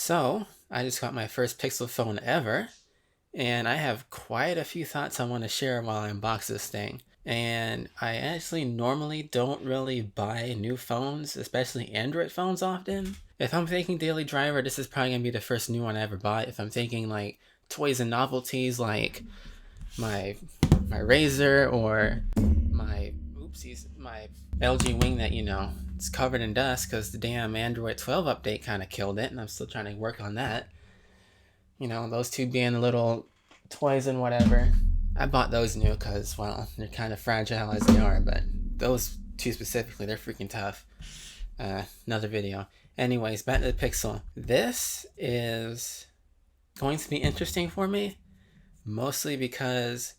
So, I just got my first Pixel phone ever, and I have quite a few thoughts I want to share while I unbox this thing. And I actually normally don't really buy new phones, especially Android phones often. If I'm thinking daily driver, this is probably gonna be the first new one I ever buy. If I'm thinking like toys and novelties like my my Razr or my LG Wing that it's covered in dust because the damn Android 12 update kind of killed it, and I'm still trying to work on that. Those two being little toys and whatever. I bought those new because, well, they're kind of fragile as they are, but those two specifically, they're freaking tough. Another video. Anyways, back to the Pixel. This is going to be interesting for me, mostly because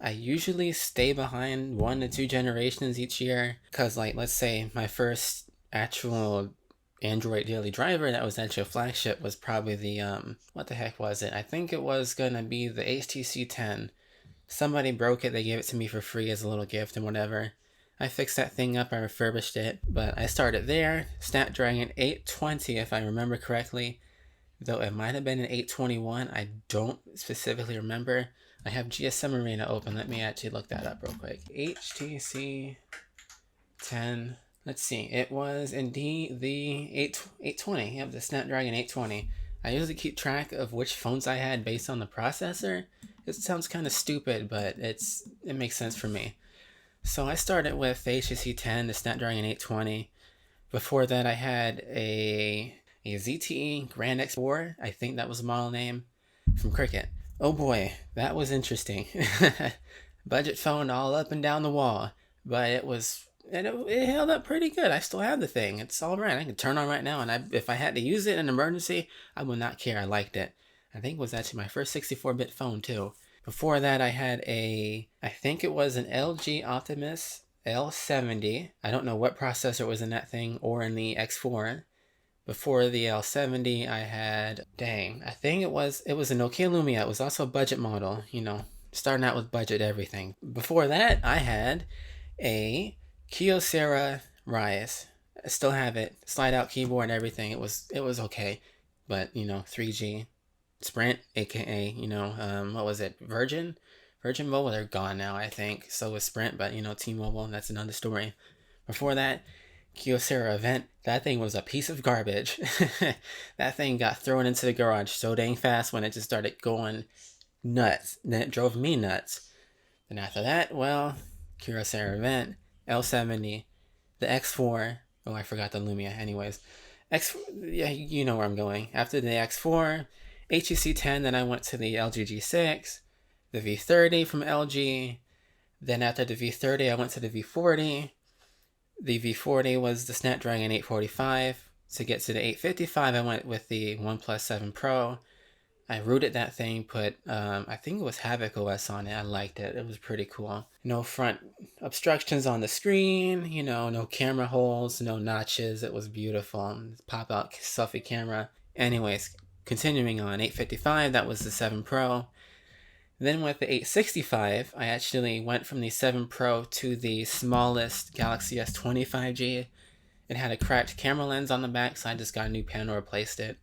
I usually stay behind 1 to 2 generations each year. Because, like, let's say my first actual Android daily driver that was actually a flagship was probably the, what the heck was it? I think it was gonna be the HTC 10. Somebody broke it, they gave it to me for free as a little gift and whatever. I fixed that thing up, I refurbished it, but I started there. Snapdragon 820 if I remember correctly, though it might have been an 821, I don't specifically remember. I have GSM Arena open, let me actually look that up real quick. HTC 10, let's see, it was indeed the 820, yep, the Snapdragon 820. I usually keep track of which phones I had based on the processor. It sounds kind of stupid, but it makes sense for me. So I started with the HTC 10, the Snapdragon 820. Before that, I had a ZTE Grand X4. I think that was the model name, from Cricket. Oh boy, that was interesting. Budget phone all up and down the wall, but it held up pretty good. I still have the thing. It's all right. I can turn on right now, and if I had to use it in an emergency, I would not care. I liked it. I think it was actually my first 64-bit phone too. Before that, I had I think it was an LG Optimus L70. I don't know what processor was in that thing or in the X4. Before the L70, I had, I think it was a Nokia Lumia. It was also a budget model, starting out with budget everything. Before that, I had a Kyocera Rise. I still have it. Slide out keyboard and everything. It was okay, but 3G. Sprint, aka what was it, Virgin Mobile, they're gone now, I think. So was Sprint, but T-Mobile, that's another story. Before that, Kyocera Event, that thing was a piece of garbage. That thing got thrown into the garage so dang fast when it just started going nuts. Then it drove me nuts. Then after that, well, Kyocera Event, L70, the X4, oh, I forgot the Lumia. Anyways, yeah, you know where I'm going. After the X4, HTC 10, then I went to the LG G6, the V30 from LG. Then after the V30, I went to the V40. The V40 was the Snapdragon 845. To get to the 855, I went with the OnePlus 7 Pro. I rooted that thing, put, I think it was Havoc OS on it. I liked it. It was pretty cool. No front obstructions on the screen, no camera holes, no notches. It was beautiful. Pop-out selfie camera. Anyways, continuing on, 855, that was the 7 Pro. Then with the 865, I actually went from the 7 Pro to the smallest Galaxy S20 5G. It had a cracked camera lens on the back, so I just got a new panel, replaced it.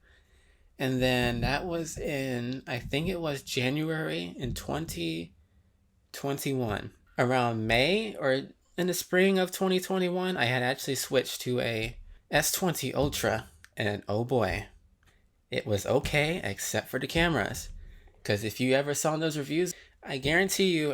And then that was in, I think it was January in 2021. Around May or in the spring of 2021, I had actually switched to a S20 Ultra, and oh boy, it was okay except for the cameras. Because if you ever saw those reviews, I guarantee you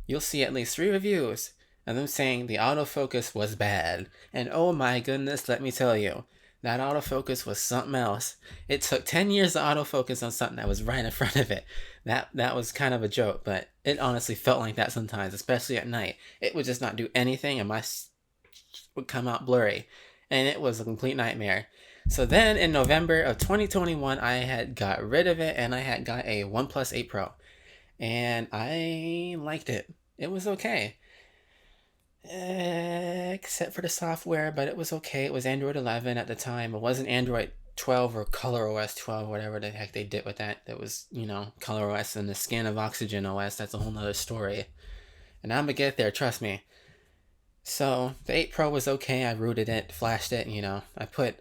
you'll see at least 3 reviews of them saying the autofocus was bad. And oh my goodness, let me tell you, that autofocus was something else. It took 10 years to autofocus on something that was right in front of it. That was kind of a joke, but it honestly felt like that sometimes, especially at night. It would just not do anything and would come out blurry. And it was a complete nightmare. So then in November of 2021, I had got rid of it and I had got a OnePlus 8 Pro. And I liked it. It was okay. Except for the software, but it was okay. It was Android 11 at the time. It wasn't Android 12 or ColorOS 12, whatever the heck they did with that. That was, ColorOS and the skin of Oxygen OS. That's a whole nother story. And I'm gonna get there, trust me. So the 8 Pro was okay. I rooted it, flashed it, I put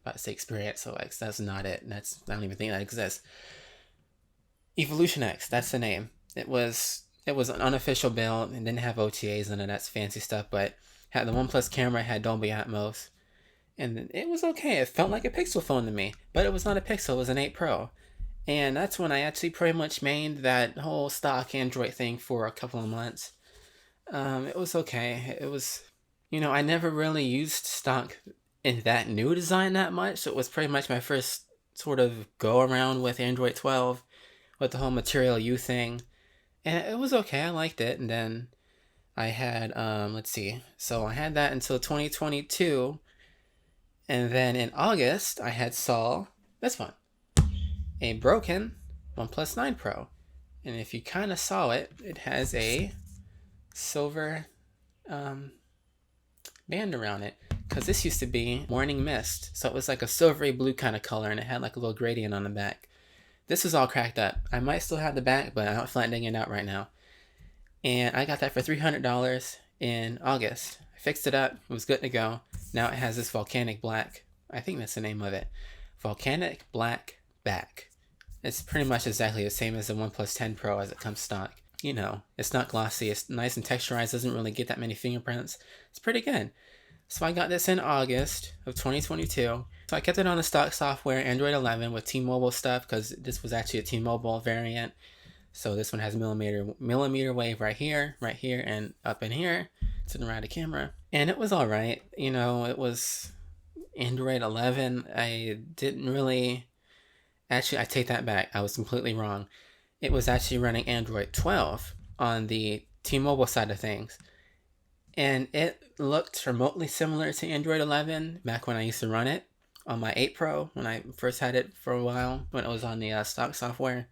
about to say Experience OX. That's not it. I don't even think that exists. Evolution X, that's the name. It was an unofficial build and didn't have OTAs, none of that fancy stuff, but had the OnePlus camera, had Dolby Atmos, and it was okay. It felt like a Pixel phone to me, but it was not a Pixel, it was an 8 Pro. And that's when I actually pretty much mained that whole stock Android thing for a couple of months. It was okay. It was, I never really used stock in that new design that much, so it was pretty much my first sort of go around with Android 12 with the whole Material U thing. And it was okay, I liked it. And then I had, let's see, so I had that until 2022. And then in August, I saw this one, a broken OnePlus 9 Pro. And if you kind of saw it, it has a silver band around it. Because this used to be Morning Mist. So it was like a silvery blue kind of color, and it had like a little gradient on the back. This is all cracked up. I might still have the back, but I don't feel like digging it out right now. And I got that for $300 in August. I fixed it up. It was good to go. Now it has this volcanic black. I think that's the name of it. Volcanic black back. It's pretty much exactly the same as the OnePlus 10 Pro as it comes stock. It's not glossy. It's nice and texturized. Doesn't really get that many fingerprints. It's pretty good. So I got this in August of 2022. So I kept it on the stock software, Android 11 with T-Mobile stuff, because this was actually a T-Mobile variant. So this one has millimeter wave right here, and up in here to the right of the camera. And it was all right. It was Android 11. I didn't really... Actually, I take that back. I was completely wrong. It was actually running Android 12 on the T-Mobile side of things. And it looked remotely similar to Android 11 back when I used to run it on my 8 Pro, when I first had it for a while, when it was on the stock software.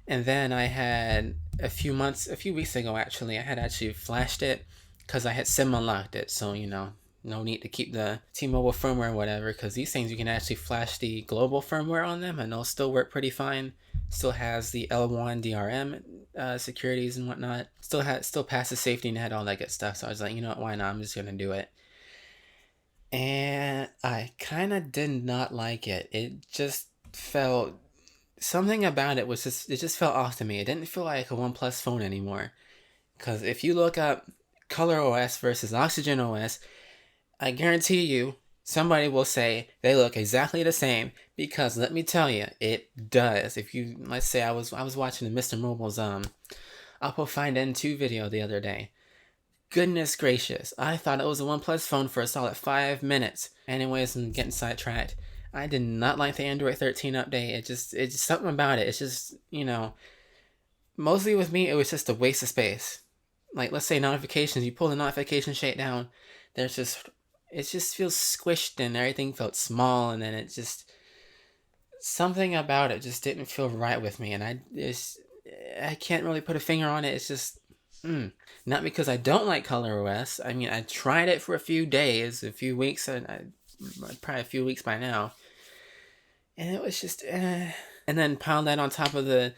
And then I had a few weeks ago actually, I had actually flashed it because I had SIM unlocked it. So, no need to keep the T-Mobile firmware or whatever, because these things you can actually flash the global firmware on them and they'll still work pretty fine. Still has the L1 DRM securities and whatnot. Still passes safety net, all that good stuff. So I was like, you know what, why not? I'm just gonna do it. And I kind of did not like it. It just felt, something about it just felt off to me. It didn't feel like a OnePlus phone anymore. Because if you look up Color OS versus Oxygen OS, I guarantee you, somebody will say they look exactly the same, because let me tell you, it does. Let's say I was watching the Mr. Mobile's Oppo Find N2 video the other day. Goodness gracious, I thought it was a OnePlus phone for a solid 5 minutes. Anyways, I'm getting sidetracked. I did not like the Android 13 update. It's just something about it. It's just, mostly with me, it was just a waste of space. Like, let's say notifications, you pull the notification shade down, it just feels squished and everything felt small, and then it just, something about it just didn't feel right with me, and I can't really put a finger on it. It's just, not because I don't like Color OS. I mean, I tried it for a few days, a few weeks, and probably a few weeks by now, and it was just, and then pile that on top of the,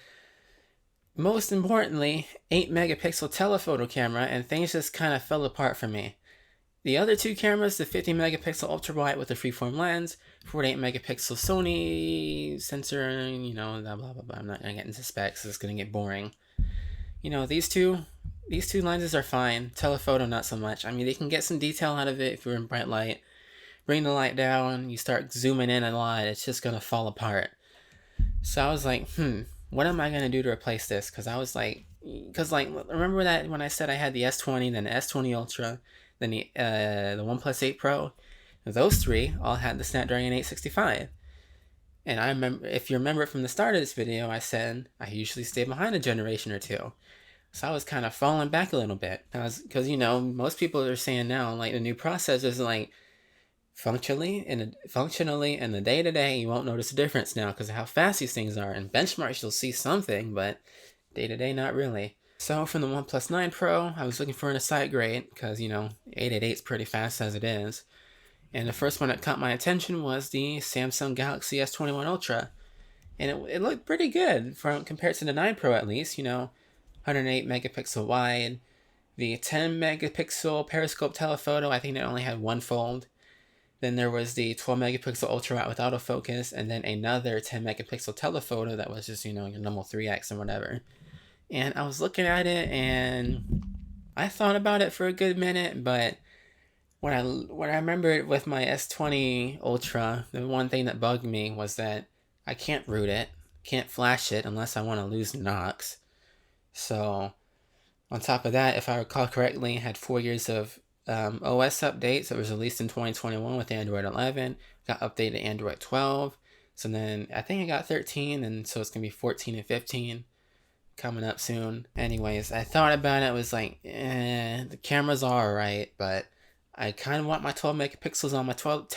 most importantly, 8 megapixel telephoto camera, and things just kind of fell apart for me. The other two cameras, the 50 megapixel ultra wide with a freeform lens, 48 megapixel Sony sensor, blah, blah, blah, blah. I'm not going to get into specs, it's going to get boring. These two lenses are fine. Telephoto, not so much. I mean, they can get some detail out of it if you're in bright light. Bring the light down, you start zooming in a lot, it's just going to fall apart. So I was like, what am I going to do to replace this? Because remember that when I said I had the S20, then the S20 Ultra, then the OnePlus 8 Pro, those three all had the Snapdragon 865. And I remember, if you remember from the start of this video, I said I usually stay behind a generation or two. So I was kind of falling back a little bit. Because, most people are saying now, like, the new processors, like, functionally in the day-to-day, you won't notice a difference now because of how fast these things are. In benchmarks, you'll see something, but day-to-day, not really. So from the OnePlus 9 Pro, I was looking for an aside grade because, 888 is pretty fast as it is. And the first one that caught my attention was the Samsung Galaxy S21 Ultra. And it looked pretty good compared to the 9 Pro at least, 108 megapixel wide. The 10 megapixel periscope telephoto, I think it only had one fold. Then there was the 12 megapixel ultra wide with autofocus, and then another 10 megapixel telephoto that was just, your normal 3x and whatever. And I was looking at it and I thought about it for a good minute, but when I remembered with my S20 Ultra, the one thing that bugged me was that I can't root it, can't flash it unless I want to lose Knox. So on top of that, if I recall correctly, it had 4 years of OS updates. It was released in 2021 with Android 11, got updated to Android 12. So then I think I got 13, and so it's going to be 14 and 15 coming up soon. Anyways, I thought about it. It was like, the cameras are alright, but I kind of want my 12 megapixels on my 12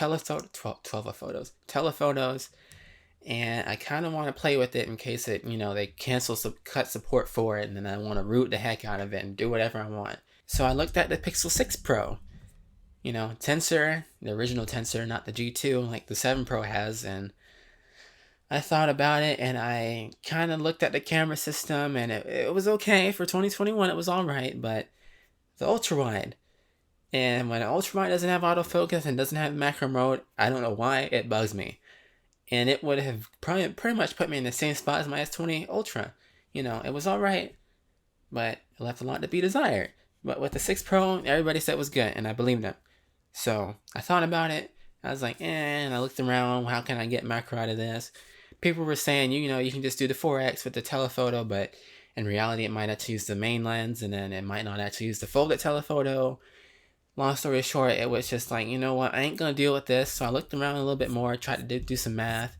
telephotos, and I kind of want to play with it in case it, they cut support for it, and then I want to root the heck out of it and do whatever I want. So I looked at the Pixel 6 Pro, Tensor, the original Tensor, not the G2 like the 7 Pro has, and I thought about it, and I kind of looked at the camera system, and it was okay for 2021. It was all right, but the ultra wide, and when an ultra wide doesn't have autofocus and doesn't have macro mode, I don't know why it bugs me, and it would have probably pretty much put me in the same spot as my S20 Ultra. It was all right, but it left a lot to be desired. But with the 6 Pro, everybody said it was good, and I believed them. So I thought about it. I was like, and I looked around. How can I get macro out of this? People were saying, you can just do the 4x with the telephoto, but in reality, it might actually use the main lens, and then it might not actually use the folded telephoto. Long story short, it was just like, you know what, I ain't going to deal with this. So I looked around a little bit more, tried to do some math.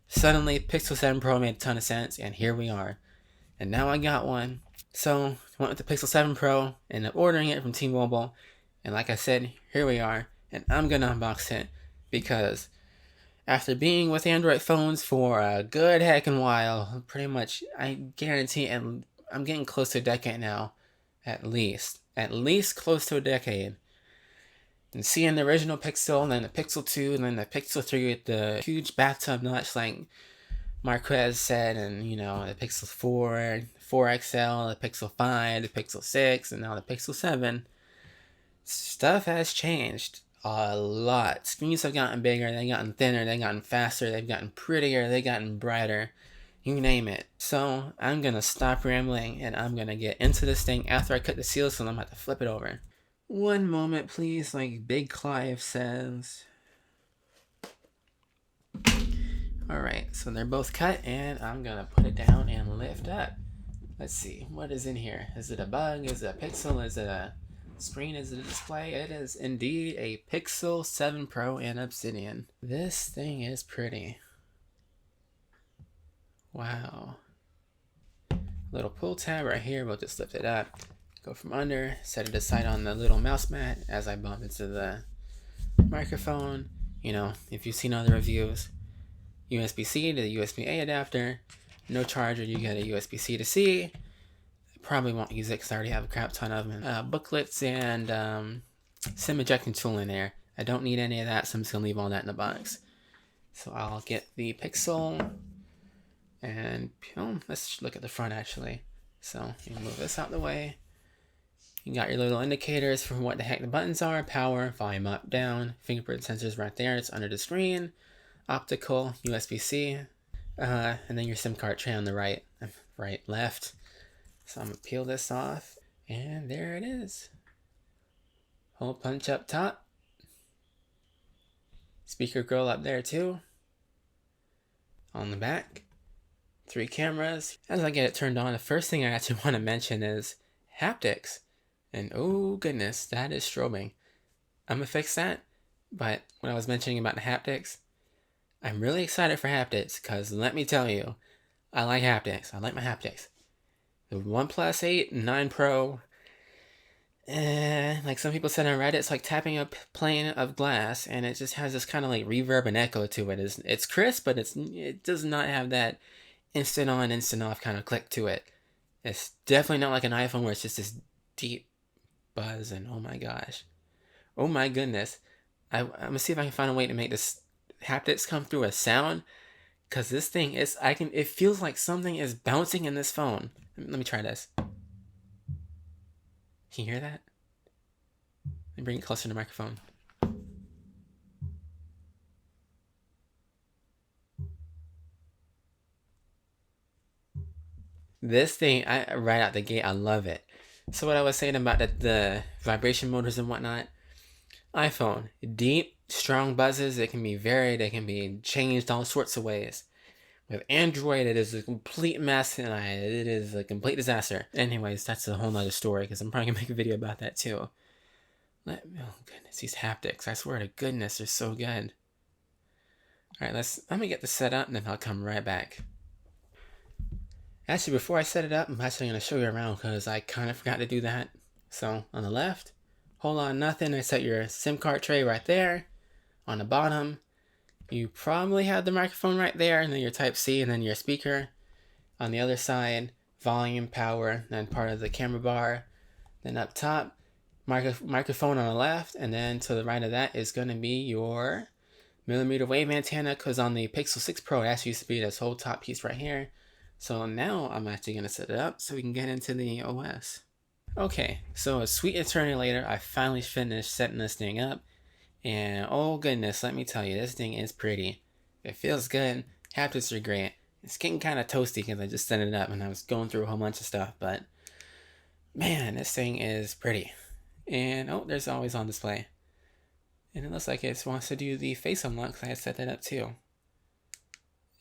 Suddenly, Pixel 7 Pro made a ton of sense, and here we are. And now I got one. So I went with the Pixel 7 Pro, ended up ordering it from T-Mobile. And like I said, here we are. And I'm going to unbox it because after being with Android phones for a good heckin' while, pretty much, I guarantee, and I'm getting close to a decade now, at least close to a decade. And seeing the original Pixel, and then the Pixel 2, and then the Pixel 3 with the huge bathtub notch like Marquez said, and the Pixel 4, 4XL, the Pixel 5, the Pixel 6, and now the Pixel 7. Stuff has changed a lot. Screens have gotten bigger, they've gotten thinner, they've gotten faster, they've gotten prettier, they've gotten brighter. You name it. So I'm gonna stop rambling and I'm gonna get into this thing after I cut the seal, so I'm gonna have to flip it over. One moment, please, like Big Clive says. Alright, so they're both cut, and I'm gonna put it down and lift up. Let's see, what is in here? Is it a bug? Is it a pixel? Is it a screen? Is it a display? It is indeed a Pixel 7 Pro in Obsidian. This thing is pretty. Wow. Little pull tab right here, we'll just lift it up. Go from under, set it aside on the little mouse mat as I bump into the microphone. If you've seen other reviews, USB-C to the USB-A adapter, no charger, you get a USB-C to C. I probably won't use it because I already have a crap ton of them. Booklets and SIM ejecting tool in there. I don't need any of that, so I'm just going to leave all that in the box. So I'll get the Pixel, and let's look at the front actually. So you move this out of the way. You got your little indicators for what the heck the buttons are: power, volume up, down, fingerprint sensors right there. It's under the screen. Optical, USB-C, and then your SIM card tray on the right, left. So I'm gonna peel this off, and there it is. Hole punch up top. Speaker grill up there too. On the back, 3 cameras. As I get it turned on, the first thing I actually want to mention is haptics. And oh goodness, that is strobing. I'm gonna fix that. But when I was mentioning about the haptics, I'm really excited for haptics because let me tell you, I like haptics. I like my haptics. The OnePlus 8 and 9 Pro, like some people said on Reddit, it's like tapping a plane of glass, and it just has this kind of like reverb and echo to it. It's crisp, but it does not have that instant on, instant off kind of click to it. It's definitely not like an iPhone where it's just this deep buzz, and oh my gosh. Oh my goodness. I'm gonna see if I can find a way to make this haptics come through a sound, because this thing is, it feels like something is bouncing in this phone. Let me try this. Can you hear that? Let me bring it closer to the microphone. This thing, right out the gate, I love it. So what I was saying about the vibration motors and whatnot, iPhone, deep, strong buzzes, they can be varied, they can be changed all sorts of ways. With Android, it is a complete mess, and it is a complete disaster. Anyways, that's a whole nother story, because I'm probably going to make a video about that too. Oh goodness, these haptics, I swear to goodness, they're so good. Alright, let me get this set up, and then I'll come right back. Actually, before I set it up, I'm actually going to show you around, because I kind of forgot to do that. So, on the left, hold on nothing, I set your SIM card tray right there. On the bottom, you probably have the microphone right there, and then your Type-C, and then your speaker. On the other side, volume, power, then part of the camera bar. Then up top, microphone on the left, and then to the right of that is going to be your millimeter wave antenna, because on the Pixel 6 Pro, it actually used to be this whole top piece right here. So now I'm actually going to set it up so we can get into the OS. Okay, so a sweet eternity later, I finally finished setting this thing up. And oh goodness, let me tell you, this thing is pretty. It feels good. Haptics are great. It's getting kind of toasty because I just set it up and I was going through a whole bunch of stuff. But man, this thing is pretty. And oh, there's always on display. And it looks like it wants to do the face unlock because I had set that up too.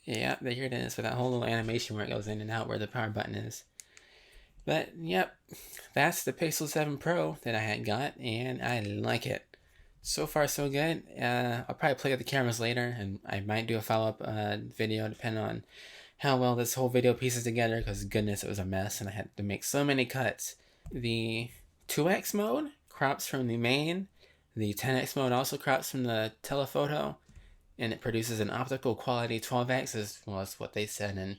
Yeah, here it is with that whole little animation where it goes in and out where the power button is. But yep, that's the Pixel 7 Pro that I had got, and I like it. So far so good. I'll probably play with the cameras later, and I might do a follow-up video depending on how well this whole video pieces together, because goodness, it was a mess and I had to make so many cuts. The 2x mode crops from the main. The 10x mode also crops from the telephoto, and it produces an optical quality 12x as well as what they said. And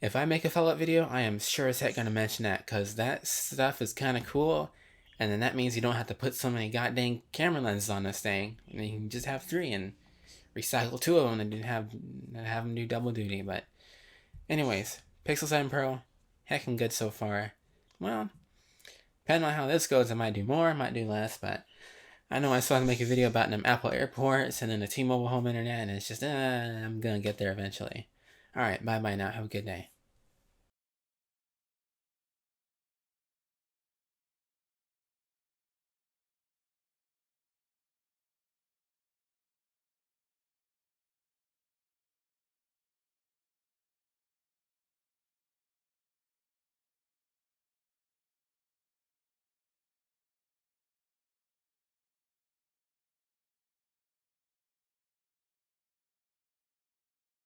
if I make a follow-up video, I am sure as heck going to mention that, because that stuff is kind of cool. And then that means you don't have to put so many goddamn camera lenses on this thing. And you can just have 3 and recycle 2 of them and have them do double duty. But anyways, Pixel 7 Pro, heckin' good so far. Well, depending on how this goes, I might do more, I might do less, but I know I still have to make a video about them Apple AirPorts and then the T-Mobile home internet, and it's just, I'm gonna get there eventually. Alright, bye-bye now, have a good day.